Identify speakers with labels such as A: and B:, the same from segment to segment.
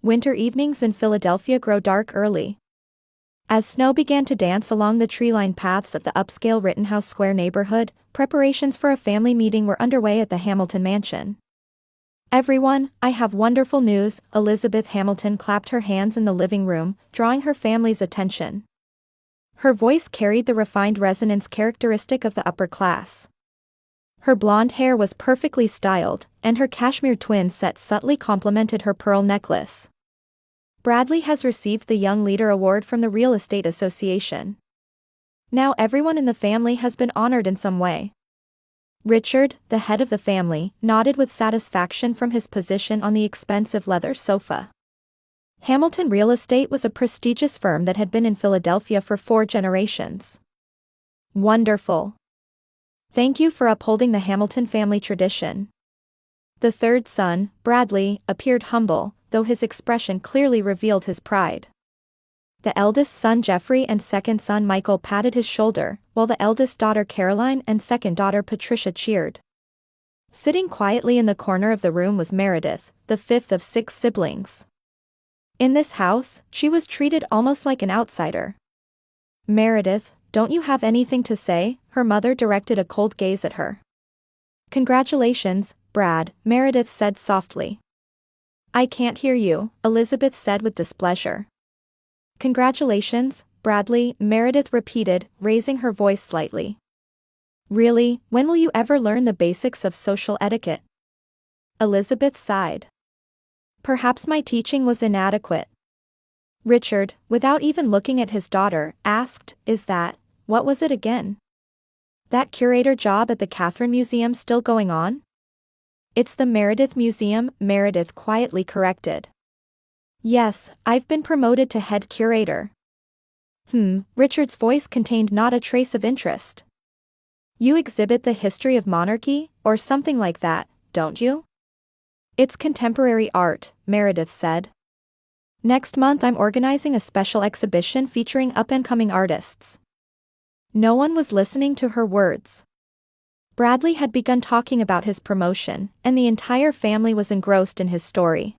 A: Winter evenings in Philadelphia grow dark early. As snow began to dance along the tree-lined paths of the upscale Rittenhouse Square neighborhood, preparations for a family meeting were underway at the Hamilton mansion. "Everyone, I have wonderful news," Elizabeth Hamilton clapped her hands in the living room, drawing her family's attention. Her voice carried the refined resonance characteristic of the upper class. Her blonde hair was perfectly styled, and her cashmere twin set subtly complemented her pearl necklace. "Bradley has received the Young Leader Award from the Real Estate Association. Now everyone in the family has been honored in some way." Richard, the head of the family, nodded with satisfaction from his position on the expensive leather sofa. Hamilton Real Estate was a prestigious firm that had been in Philadelphia for 4 generations. "Wonderful. Thank you for upholding the Hamilton family tradition." The third son, Bradley, appeared humble, though his expression clearly revealed his pride. The eldest son Jeffrey and second son Michael patted his shoulder, while the eldest daughter Caroline and second daughter Patricia cheered. Sitting quietly in the corner of the room was Meredith, the fifth of 6 siblings. In this house, she was treated almost like an outsider. "Meredith, don't you have anything to say?" Her mother directed a cold gaze at her. "Congratulations, Brad," Meredith said softly. "I can't hear you," Elizabeth said with displeasure. "Congratulations, Bradley," Meredith repeated, raising her voice slightly. "Really, when will you ever learn the basics of social etiquette?" Elizabeth sighed. "Perhaps my teaching was inadequate." Richard, without even looking at his daughter, asked, what was it again? That curator job at the Catherine Museum still going on?" "It's the Meredith Museum," Meredith quietly corrected. "Yes, I've been promoted to head curator." Richard's voice contained not a trace of interest. "You exhibit the history of monarchy, or something like that, don't you?" "It's contemporary art," Meredith said. "Next month I'm organizing a special exhibition featuring up-and-coming artists." No one was listening to her words. Bradley had begun talking about his promotion, and the entire family was engrossed in his story.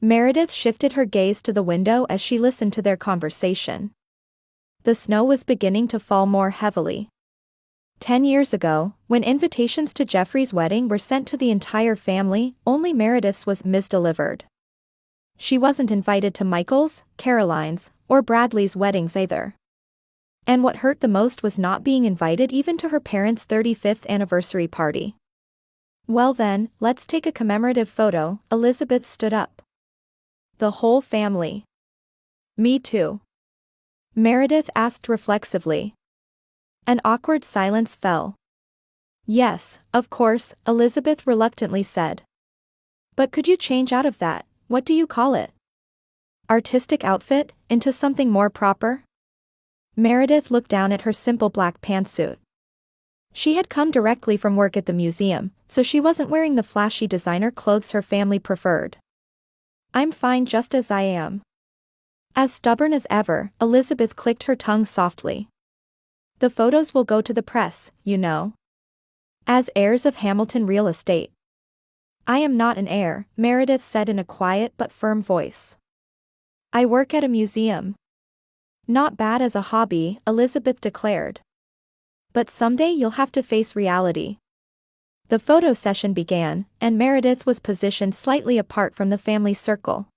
A: Meredith shifted her gaze to the window as she listened to their conversation. The snow was beginning to fall more heavily. 10 years ago, when invitations to Jeffrey's wedding were sent to the entire family, only Meredith's was misdelivered. She wasn't invited to Michael's, Caroline's, or Bradley's weddings either. And what hurt the most was not being invited even to her parents' 35th anniversary party. "Well then, let's take a commemorative photo," Elizabeth stood up. "The whole family?" "Me too?" Meredith asked reflexively. An awkward silence fell. "Yes, of course," Elizabeth reluctantly said. "But could you change out of that, what do you call it? Artistic outfit, into something more proper?" Meredith looked down at her simple black pantsuit. She had come directly from work at the museum, so she wasn't wearing the flashy designer clothes her family preferred. "I'm fine just as I am." As stubborn as ever, Elizabeth clicked her tongue softly. "The photos will go to the press, you know. As heirs of Hamilton Real Estate." "I am not an heir," Meredith said in a quiet but firm voice. "I work at a museum." "Not bad as a hobby," Elizabeth declared. "But someday you'll have to face reality." The photo session began, and Meredith was positioned slightly apart from the family circle.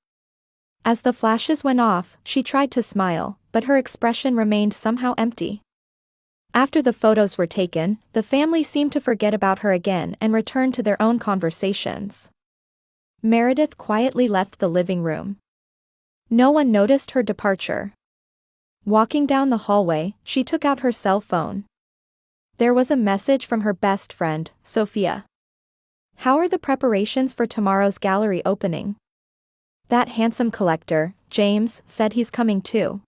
A: As the flashes went off, she tried to smile, but her expression remained somehow empty. After the photos were taken, the family seemed to forget about her again and returned to their own conversations. Meredith quietly left the living room. No one noticed her departure. Walking down the hallway, she took out her cell phone. There was a message from her best friend, Sophia. "How are the preparations for tomorrow's gallery opening?" "That handsome collector, James, said he's coming too."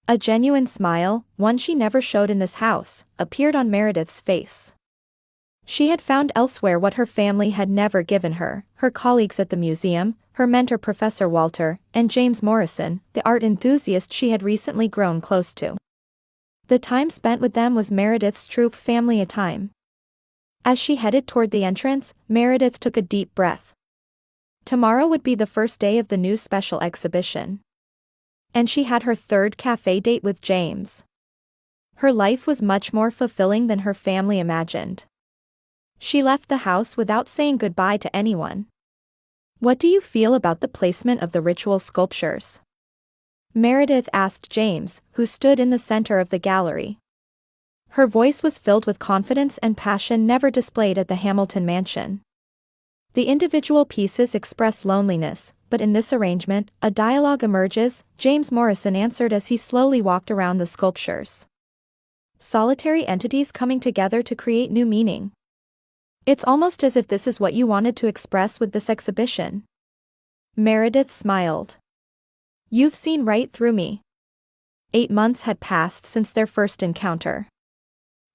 A: A genuine smile, one she never showed in this house, appeared on Meredith's face. She had found elsewhere what her family had never given her: her colleagues at the museum, her mentor Professor Walter, and James Morrison, the art enthusiast she had recently grown close to. The time spent with them was Meredith's true family time. As she headed toward the entrance, Meredith took a deep breath. Tomorrow would be the first day of the new special exhibition. And she had her third cafe date with James. Her life was much more fulfilling than her family imagined. She left the house without saying goodbye to anyone. "What do you feel about the placement of the ritual sculptures?" Meredith asked James, who stood in the center of the gallery. Her voice was filled with confidence and passion never displayed at the Hamilton mansion. The individual pieces express loneliness, but in this arrangement, a dialogue emerges, James Morrison answered as he slowly walked around the sculptures. Solitary entities coming together to create new meaning. It's almost as if this is what you wanted to express with this exhibition. Meredith smiled. You've seen right through me. 8 months had passed since their first encounter.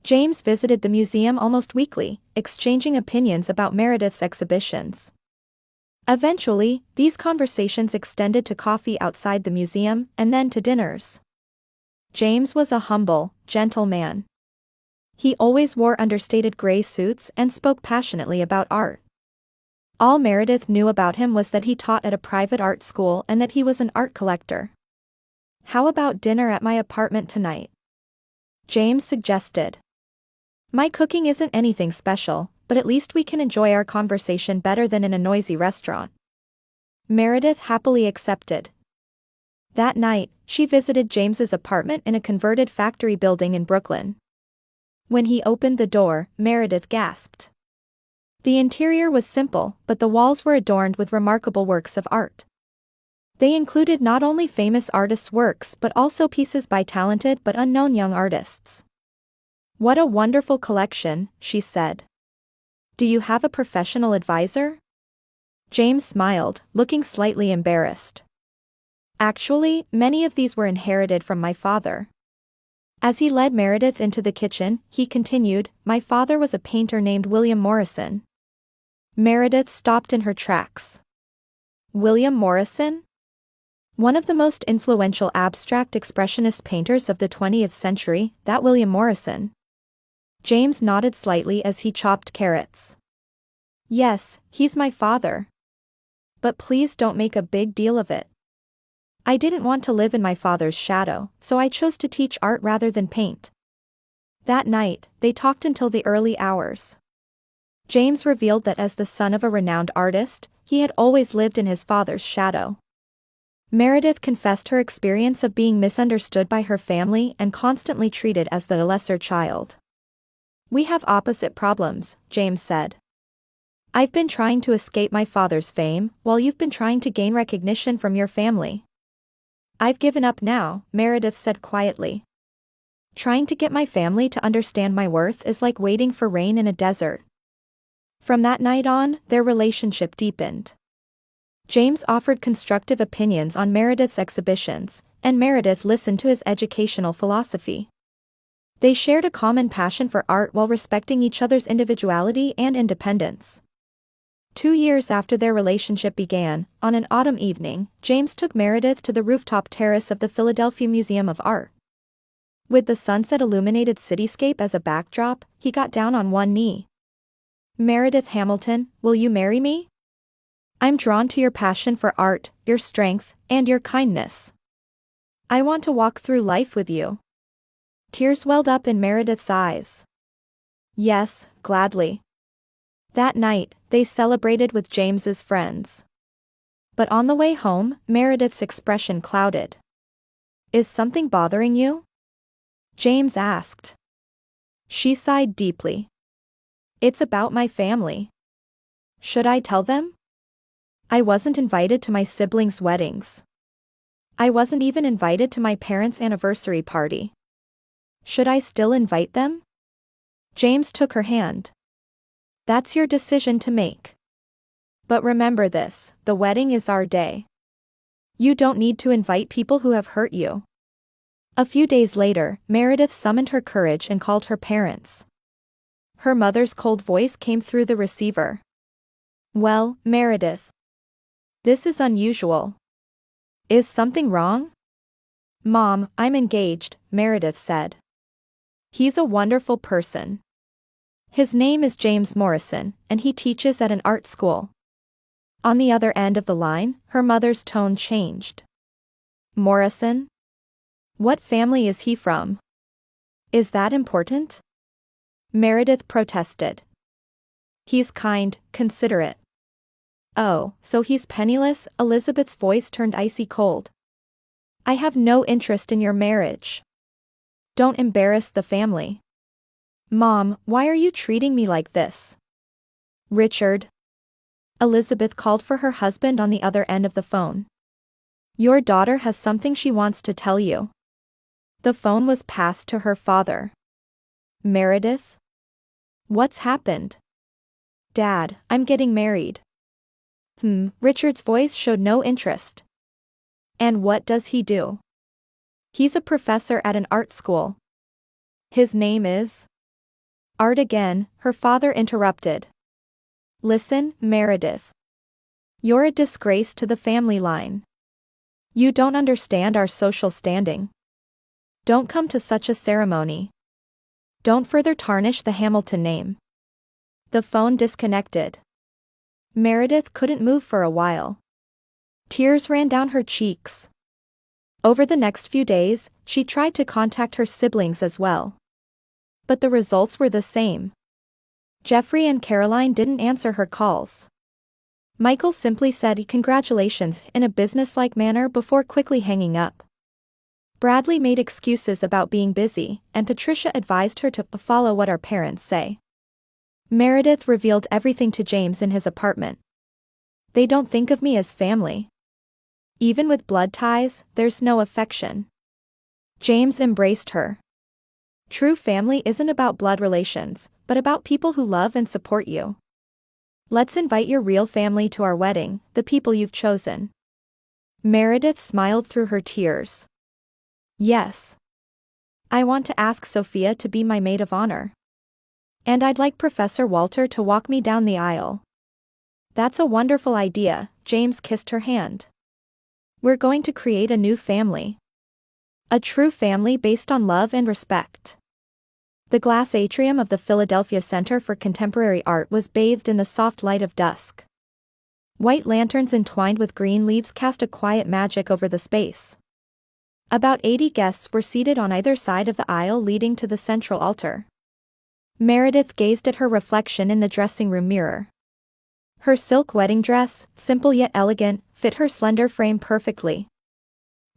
A: James visited the museum almost weekly, exchanging opinions about Meredith's exhibitions. Eventually, these conversations extended to coffee outside the museum and then to dinners. James was a humble, gentle man. He always wore understated gray suits and spoke passionately about art. All Meredith knew about him was that he taught at a private art school and that he was an art collector. "How about dinner at my apartment tonight?" James suggested. "My cooking isn't anything special, but at least we can enjoy our conversation better than in a noisy restaurant." Meredith happily accepted. That night, she visited James's apartment in a converted factory building in Brooklyn. When he opened the door, Meredith gasped. The interior was simple, but the walls were adorned with remarkable works of art. They included not only famous artists' works but also pieces by talented but unknown young artists. "What a wonderful collection," she said. "Do you have a professional advisor?" James smiled, looking slightly embarrassed. "Actually, many of these were inherited from my father." As he led Meredith into the kitchen, he continued, "My father was a painter named William Morrison." Meredith stopped in her tracks. William Morrison? One of the most influential abstract expressionist painters of the 20th century, that William Morrison. James nodded slightly as he chopped carrots. "Yes, he's my father. But please don't make a big deal of it. I didn't want to live in my father's shadow, so I chose to teach art rather than paint." That night, they talked until the early hours. James revealed that as the son of a renowned artist, he had always lived in his father's shadow. Meredith confessed her experience of being misunderstood by her family and constantly treated as the lesser child. "We have opposite problems," James said. "I've been trying to escape my father's fame, while you've been trying to gain recognition from your family." "I've given up now," Meredith said quietly. "Trying to get my family to understand my worth is like waiting for rain in a desert." From that night on, their relationship deepened. James offered constructive opinions on Meredith's exhibitions, and Meredith listened to his educational philosophy. They shared a common passion for art while respecting each other's individuality and independence. 2 years after their relationship began, on an autumn evening, James took Meredith to the rooftop terrace of the Philadelphia Museum of Art. With the sunset-illuminated cityscape as a backdrop, he got down on one knee. "Meredith Hamilton, will you marry me? I'm drawn to your passion for art, your strength, and your kindness. I want to walk through life with you." Tears welled up in Meredith's eyes. "Yes, gladly." That night, they celebrated with James's friends. But on the way home, Meredith's expression clouded. "Is something bothering you?" James asked. She sighed deeply. "It's about my family. Should I tell them? I wasn't invited to my siblings' weddings. I wasn't even invited to my parents' anniversary party. Should I still invite them?" James took her hand. "That's your decision to make. But remember this, the wedding is our day. You don't need to invite people who have hurt you." A few days later, Meredith summoned her courage and called her parents. Her mother's cold voice came through the receiver. "Well, Meredith. This is unusual. Is something wrong?" "Mom, I'm engaged," Meredith said. "He's a wonderful person. His name is James Morrison, and he teaches at an art school." On the other end of the line, her mother's tone changed. Morrison? What family is he from? Is that important? Meredith protested. He's kind, considerate. Oh, so he's penniless? Elizabeth's voice turned icy cold. I have no interest in your marriage. Don't embarrass the family. Mom, why are you treating me like this? Richard. Elizabeth called for her husband on the other end of the phone. Your daughter has something she wants to tell you. The phone was passed to her father. Meredith? What's happened? Dad, I'm getting married. Richard's voice showed no interest. And what does he do? He's a professor at an art school. His name is? Art again, her father interrupted. Listen, Meredith. You're a disgrace to the family line. You don't understand our social standing. Don't come to such a ceremony. Don't further tarnish the Hamilton name. The phone disconnected. Meredith couldn't move for a while. Tears ran down her cheeks. Over the next few days, she tried to contact her siblings as well. But the results were the same. Jeffrey and Caroline didn't answer her calls. Michael simply said congratulations in a businesslike manner before quickly hanging up. Bradley made excuses about being busy, and Patricia advised her to follow what our parents say. Meredith revealed everything to James in his apartment. They don't think of me as family. Even with blood ties, there's no affection. James embraced her. True family isn't about blood relations, but about people who love and support you. Let's invite your real family to our wedding, the people you've chosen. Meredith smiled through her tears. Yes. I want to ask Sophia to be my maid of honor. And I'd like Professor Walter to walk me down the aisle. That's a wonderful idea, James kissed her hand. We're going to create a new family. A true family based on love and respect. The glass atrium of the Philadelphia Center for Contemporary Art was bathed in the soft light of dusk. White lanterns entwined with green leaves cast a quiet magic over the space. About 80 guests were seated on either side of the aisle leading to the central altar. Meredith gazed at her reflection in the dressing room mirror. Her silk wedding dress, simple yet elegant, fit her slender frame perfectly.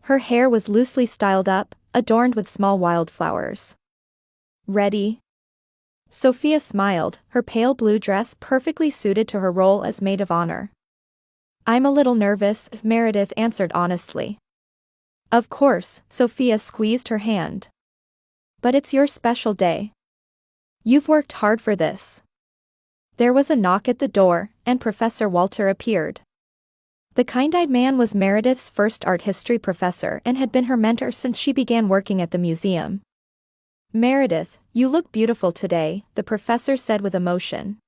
A: Her hair was loosely styled up, adorned with small wildflowers. Ready? Sophia smiled, her pale blue dress perfectly suited to her role as maid of honor. I'm a little nervous, Meredith answered honestly. Of course, Sophia squeezed her hand. But it's your special day. You've worked hard for this. There was a knock at the door, and Professor Walter appeared. The kind-eyed man was Meredith's first art history professor and had been her mentor since she began working at the museum. Meredith, you look beautiful today, the professor said with emotion.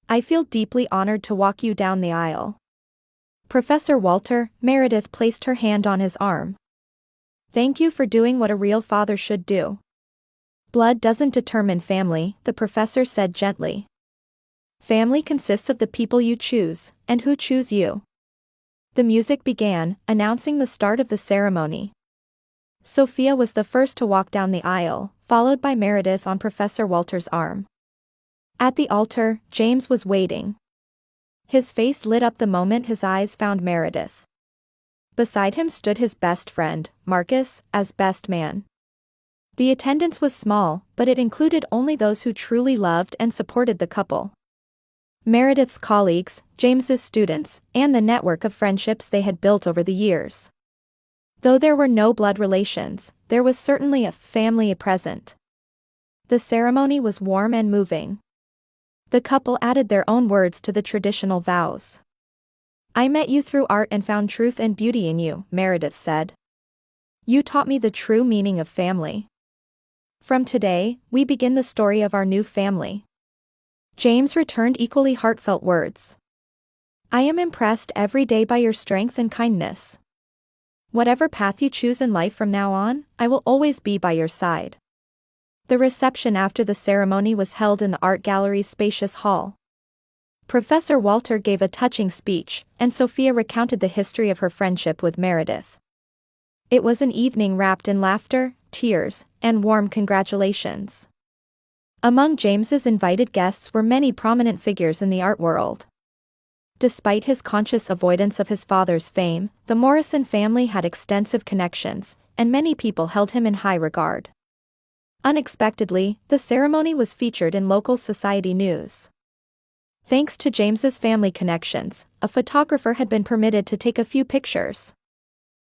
A: I feel deeply honored to walk you down the aisle. Professor Walter, Meredith placed her hand on his arm. Thank you for doing what a real father should do. Blood doesn't determine family, the professor said gently. Family consists of the people you choose, and who choose you. The music began, announcing the start of the ceremony. Sophia was the first to walk down the aisle, followed by Meredith on Professor Walter's arm. At the altar, James was waiting. His face lit up the moment his eyes found Meredith. Beside him stood his best friend, Marcus, as best man. The attendance was small, but it included only those who truly loved and supported the couple. Meredith's colleagues, James's students, and the network of friendships they had built over the years. Though there were no blood relations, there was certainly a family present. The ceremony was warm and moving. The couple added their own words to the traditional vows. I met you through art and found truth and beauty in you, Meredith said. You taught me the true meaning of family. From today, we begin the story of our new family. James returned equally heartfelt words. I am impressed every day by your strength and kindness. Whatever path you choose in life from now on, I will always be by your side. The reception after the ceremony was held in the art gallery's spacious hall. Professor Walter gave a touching speech, and Sophia recounted the history of her friendship with Meredith. It was an evening wrapped in laughter, tears, and warm congratulations. Among James's invited guests were many prominent figures in the art world. Despite his conscious avoidance of his father's fame, the Morrison family had extensive connections, and many people held him in high regard. Unexpectedly, the ceremony was featured in local society news. Thanks to James's family connections, a photographer had been permitted to take a few pictures.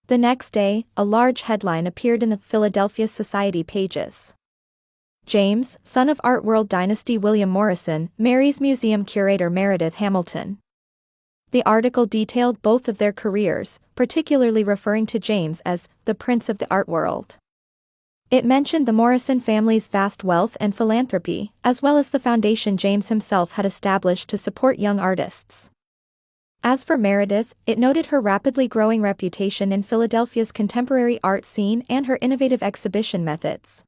A: The next day, a large headline appeared in the Philadelphia Society pages. James, son of art world dynasty William Morrison, marries museum curator Meredith Hamilton. The article detailed both of their careers, particularly referring to James as the Prince of the art world. It mentioned the Morrison family's vast wealth and philanthropy, as well as the foundation James himself had established to support young artists. As for Meredith, it noted her rapidly growing reputation in Philadelphia's contemporary art scene and her innovative exhibition methods.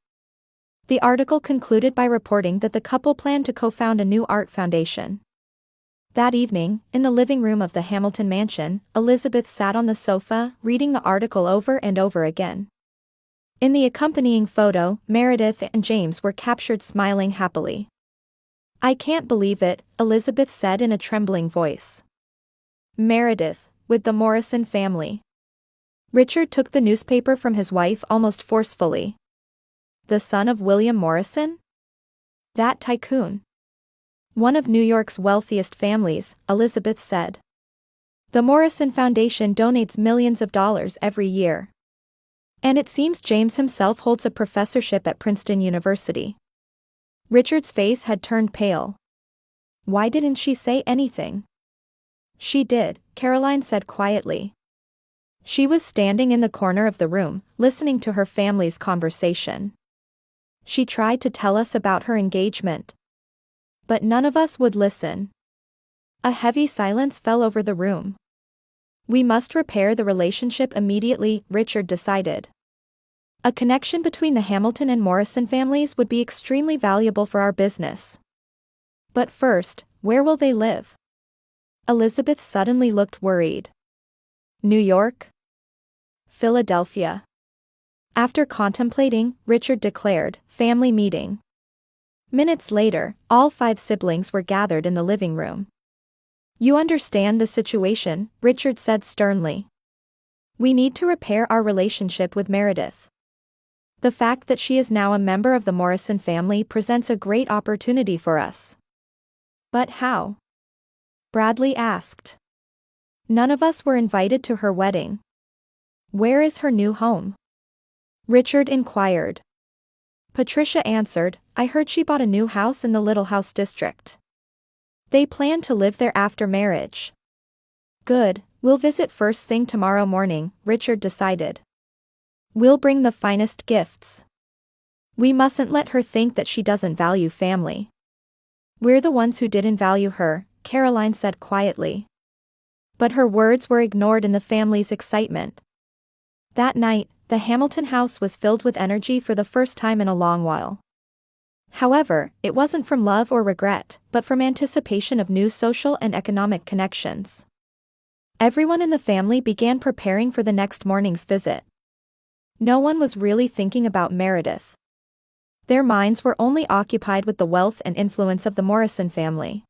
A: The article concluded by reporting that the couple planned to co-found a new art foundation. That evening, in the living room of the Hamilton mansion, Elizabeth sat on the sofa, reading the article over and over again. In the accompanying photo, Meredith and James were captured smiling happily. "I can't believe it," Elizabeth said in a trembling voice. Meredith, with the Morrison family. Richard took the newspaper from his wife almost forcefully. "The son of William Morrison? That tycoon? One of New York's wealthiest families," Elizabeth said. "The Morrison Foundation donates millions of dollars every year. And it seems James himself holds a professorship at Princeton University." Richard's face had turned pale. "Why didn't she say anything?" "She did," Caroline said quietly. She was standing in the corner of the room, listening to her family's conversation. "She tried to tell us about her engagement. But none of us would listen." A heavy silence fell over the room. "We must repair the relationship immediately," Richard decided. "A connection between the Hamilton and Morrison families would be extremely valuable for our business. But first, where will they live?" Elizabeth suddenly looked worried. "New York? Philadelphia?" After contemplating, Richard declared, "Family meeting." Minutes later, all 5 siblings were gathered in the living room. "You understand the situation," Richard said sternly. "We need to repair our relationship with Meredith. The fact that she is now a member of the Morrison family presents a great opportunity for us." "But how?" Bradley asked. "None of us were invited to her wedding." "Where is her new home?" Richard inquired. Patricia answered, "I heard she bought a new house in the Little House district. They plan to live there after marriage." "Good, we'll visit first thing tomorrow morning," Richard decided. "We'll bring the finest gifts. We mustn't let her think that she doesn't value family." "We're the ones who didn't value her," Caroline said quietly. But her words were ignored in the family's excitement. That night, the Hamilton house was filled with energy for the first time in a long while. However, it wasn't from love or regret, but from anticipation of new social and economic connections. Everyone in the family began preparing for the next morning's visit. No one was really thinking about Meredith. Their minds were only occupied with the wealth and influence of the Morrison family.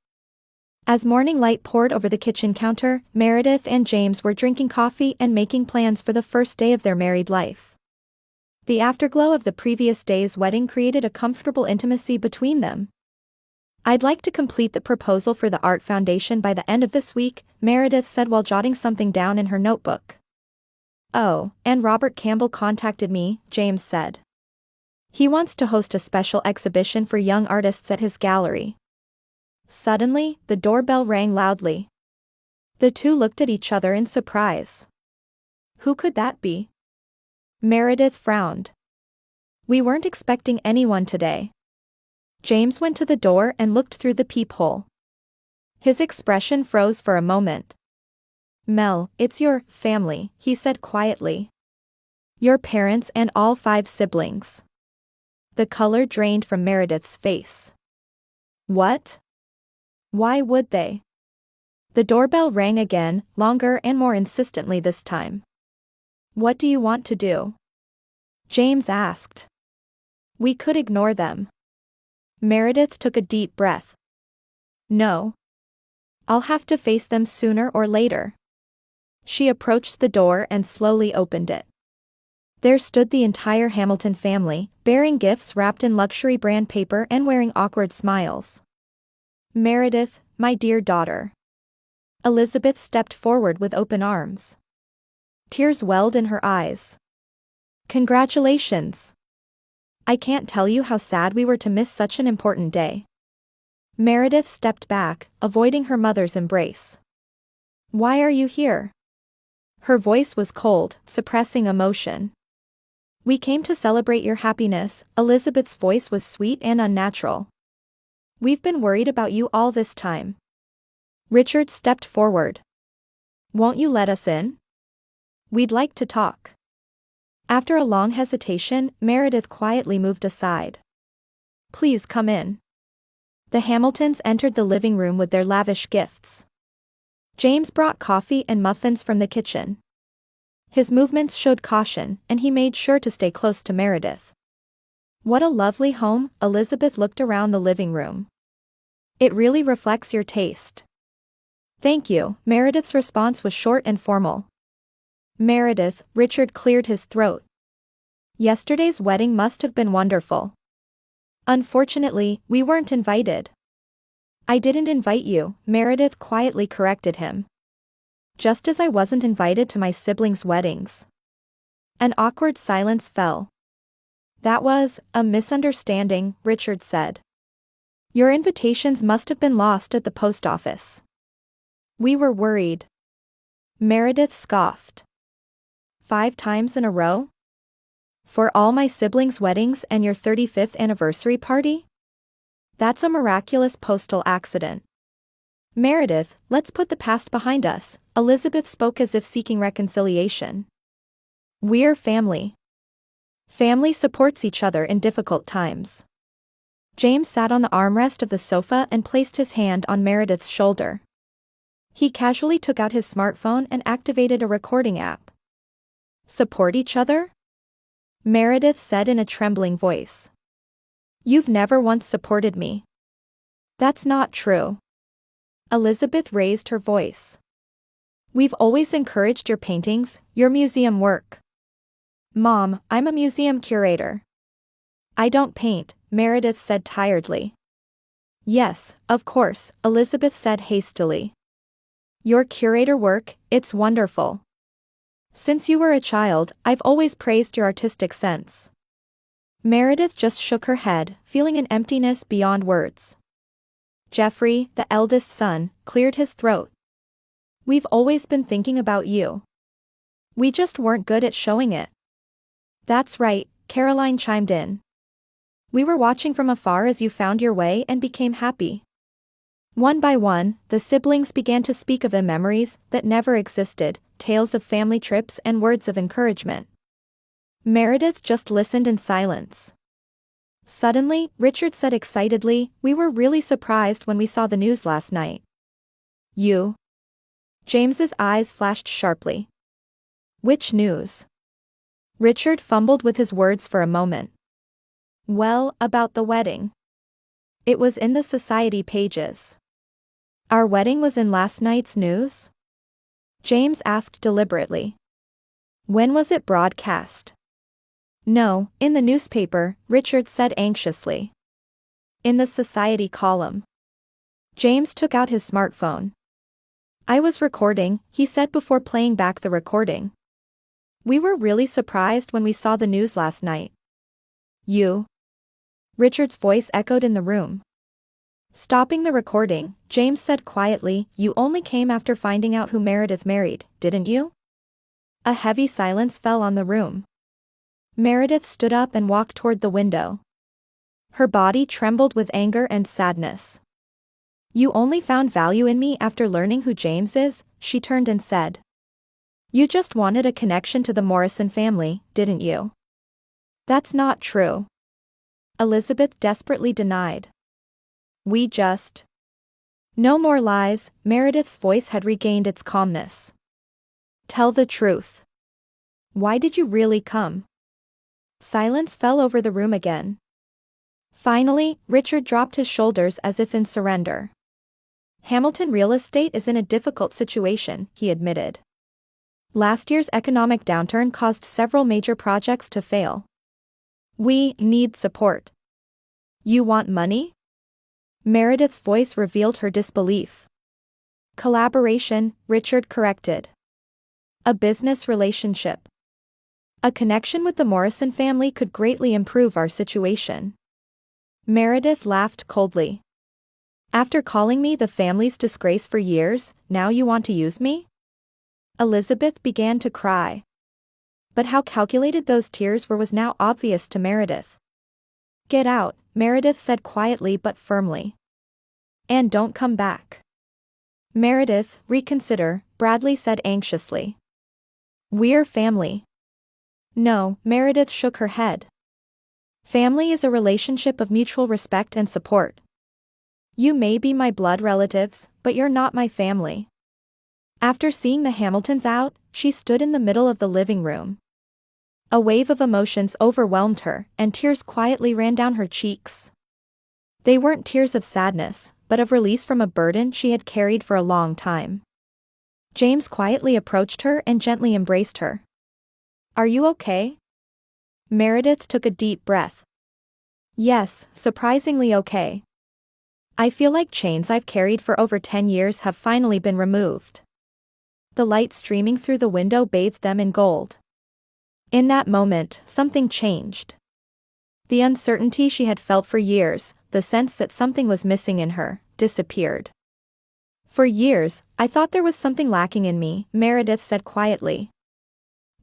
A: As morning light poured over the kitchen counter, Meredith and James were drinking coffee and making plans for the first day of their married life. The afterglow of the previous day's wedding created a comfortable intimacy between them. "I'd like to complete the proposal for the Art Foundation by the end of this week," Meredith said while jotting something down in her notebook. "Oh, and Robert Campbell contacted me," James said. "He wants to host a special exhibition for young artists at his gallery." Suddenly, the doorbell rang loudly. The two looked at each other in surprise. "Who could that be?" Meredith frowned. "We weren't expecting anyone today." James went to the door and looked through the peephole. His expression froze for a moment. "Mel, it's your family," he said quietly. "Your parents and all 5 siblings." The color drained from Meredith's face. "What? Why would they?" The doorbell rang again, longer and more insistently this time. "What do you want to do?" James asked. "We could ignore them." Meredith took a deep breath. "No. I'll have to face them sooner or later." She approached the door and slowly opened it. There stood the entire Hamilton family, bearing gifts wrapped in luxury brand paper and wearing awkward smiles. "Meredith, my dear daughter." Elizabeth stepped forward with open arms. Tears welled in her eyes. "Congratulations. I can't tell you how sad we were to miss such an important day." Meredith stepped back, avoiding her mother's embrace. "Why are you here?" Her voice was cold, suppressing emotion. "We came to celebrate your happiness." Elizabeth's voice was sweet and unnatural. "We've been worried about you all this time." Richard stepped forward. "Won't you let us in? We'd like to talk." After a long hesitation, Meredith quietly moved aside. "Please come in." The Hamiltons entered the living room with their lavish gifts. James brought coffee and muffins from the kitchen. His movements showed caution, and he made sure to stay close to Meredith. "What a lovely home." Elizabeth looked around the living room. "It really reflects your taste." "Thank you." Meredith's response was short and formal. "Meredith," Richard cleared his throat. "Yesterday's wedding must have been wonderful." "Unfortunately, we weren't invited." "I didn't invite you," Meredith quietly corrected him. "Just as I wasn't invited to my siblings' weddings." An awkward silence fell. "That was a misunderstanding," Richard said. "Your invitations must have been lost at the post office." "We were worried." Meredith scoffed. 5 times in a row? For all my siblings' weddings and your 35th anniversary party? That's a miraculous postal accident." "Meredith, let's put the past behind us." Elizabeth spoke as if seeking reconciliation. "We're family. Family supports each other in difficult times." James sat on the armrest of the sofa and placed his hand on Meredith's shoulder. He casually took out his smartphone and activated a recording app. "Support each other?" Meredith said in a trembling voice. "You've never once supported me." "That's not true." Elizabeth raised her voice. "We've always encouraged your paintings, your museum work." "Mom, I'm a museum curator." "I don't paint," Meredith said tiredly. "Yes, of course," Elizabeth said hastily. "Your curator work, it's wonderful. Since you were a child, I've always praised your artistic sense." Meredith just shook her head, feeling an emptiness beyond words. Jeffrey, the eldest son, cleared his throat. "We've always been thinking about you. We just weren't good at showing it." "That's right," Caroline chimed in. "We were watching from afar as you found your way and became happy." One by one, the siblings began to speak of the memories that never existed, tales of family trips and words of encouragement. Meredith just listened in silence. Suddenly, Richard said excitedly, "We were really surprised when we saw the news last night." "You?" James's eyes flashed sharply. "Which news?" Richard fumbled with his words for a moment. "Well, about the wedding. It was in the society pages." "Our wedding was in last night's news?" James asked deliberately. "When was it broadcast?" "No, in the newspaper," Richard said anxiously. "In the society column." James took out his smartphone. "I was recording," he said before playing back the recording. "We were really surprised when we saw the news last night." "You?" Richard's voice echoed in the room. Stopping the recording, James said quietly, "You only came after finding out who Meredith married, didn't you?" A heavy silence fell on the room. Meredith stood up and walked toward the window. Her body trembled with anger and sadness. "You only found value in me after learning who James is," she turned and said. "You just wanted a connection to the Morrison family, didn't you?" "That's not true." Elizabeth desperately denied. "We just..." No more lies, Meredith's voice had regained its calmness. Tell the truth. Why did you really come? Silence fell over the room again. Finally, Richard dropped his shoulders as if in surrender. Hamilton real estate is in a difficult situation, he admitted. Last year's economic downturn caused several major projects to fail. We need support. You want money? Meredith's voice revealed her disbelief. Collaboration, Richard corrected. A business relationship. A connection with the Morrison family could greatly improve our situation. Meredith laughed coldly. After calling me the family's disgrace for years, now you want to use me? Elizabeth began to cry. But how calculated those tears were was now obvious to Meredith. Get out, Meredith said quietly but firmly. And don't come back. Meredith, reconsider, Bradley said anxiously. We're family. No, Meredith shook her head. Family is a relationship of mutual respect and support. You may be my blood relatives, but you're not my family. After seeing the Hamiltons out, she stood in the middle of the living room. A wave of emotions overwhelmed her, and tears quietly ran down her cheeks. They weren't tears of sadness, but of release from a burden she had carried for a long time. James quietly approached her and gently embraced her. Are you okay? Meredith took a deep breath. Yes, surprisingly okay. I feel like chains I've carried for over 10 years have finally been removed. The light streaming through the window bathed them in gold. In that moment, something changed. The uncertainty she had felt for years, the sense that something was missing in her, disappeared. For years, I thought there was something lacking in me, Meredith said quietly.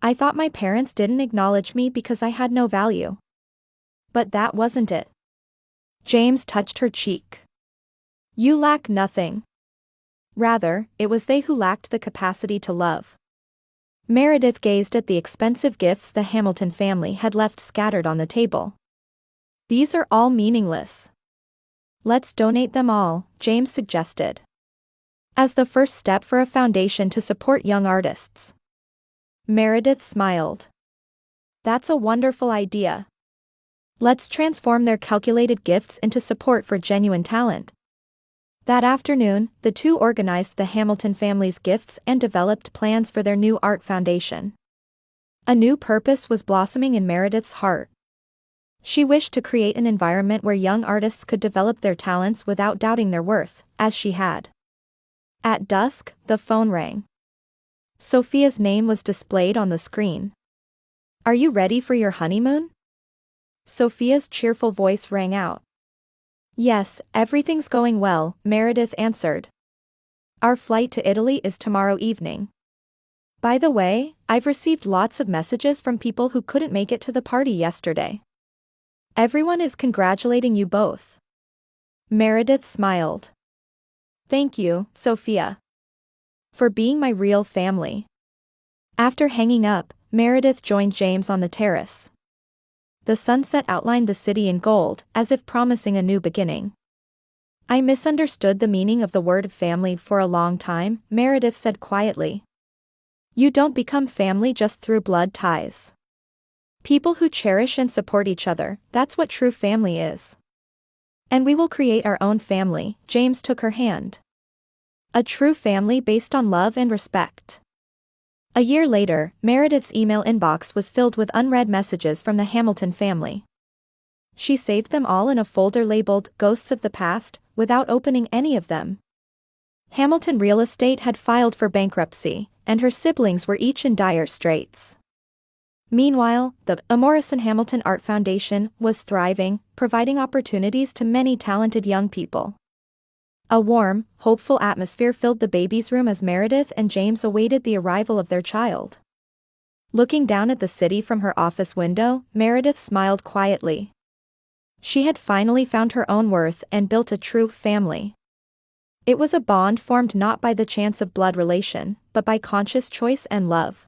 A: I thought my parents didn't acknowledge me because I had no value. But that wasn't it. James touched her cheek. You lack nothing. Rather, it was they who lacked the capacity to love. Meredith gazed at the expensive gifts the Hamilton family had left scattered on the table. These are all meaningless. Let's donate them all, James suggested. As the first step for a foundation to support young artists. Meredith smiled. That's a wonderful idea. Let's transform their calculated gifts into support for genuine talent. That afternoon, the two organized the Hamilton family's gifts and developed plans for their new art foundation. A new purpose was blossoming in Meredith's heart. She wished to create an environment where young artists could develop their talents without doubting their worth, as she had. At dusk, the phone rang. Sophia's name was displayed on the screen. Are you ready for your honeymoon? Sophia's cheerful voice rang out. Yes, everything's going well, Meredith answered. Our flight to Italy is tomorrow evening. By the way, I've received lots of messages from people who couldn't make it to the party yesterday. Everyone is congratulating you both. Meredith smiled. Thank you, Sophia. For being my real family. After hanging up, Meredith joined James on the terrace. The sunset outlined the city in gold, as if promising a new beginning. I misunderstood the meaning of the word family for a long time, Meredith said quietly. You don't become family just through blood ties. People who cherish and support each other, that's what true family is. And we will create our own family, James took her hand. A true family based on love and respect. A year later, Meredith's email inbox was filled with unread messages from the Hamilton family. She saved them all in a folder labeled Ghosts of the Past, without opening any of them. Hamilton Real Estate had filed for bankruptcy, and her siblings were each in dire straits. Meanwhile, the Morrison Hamilton Art Foundation was thriving, providing opportunities to many talented young people. A warm, hopeful atmosphere filled the baby's room as Meredith and James awaited the arrival of their child. Looking down at the city from her office window, Meredith smiled quietly. She had finally found her own worth and built a true family. It was a bond formed not by the chance of blood relation, but by conscious choice and love.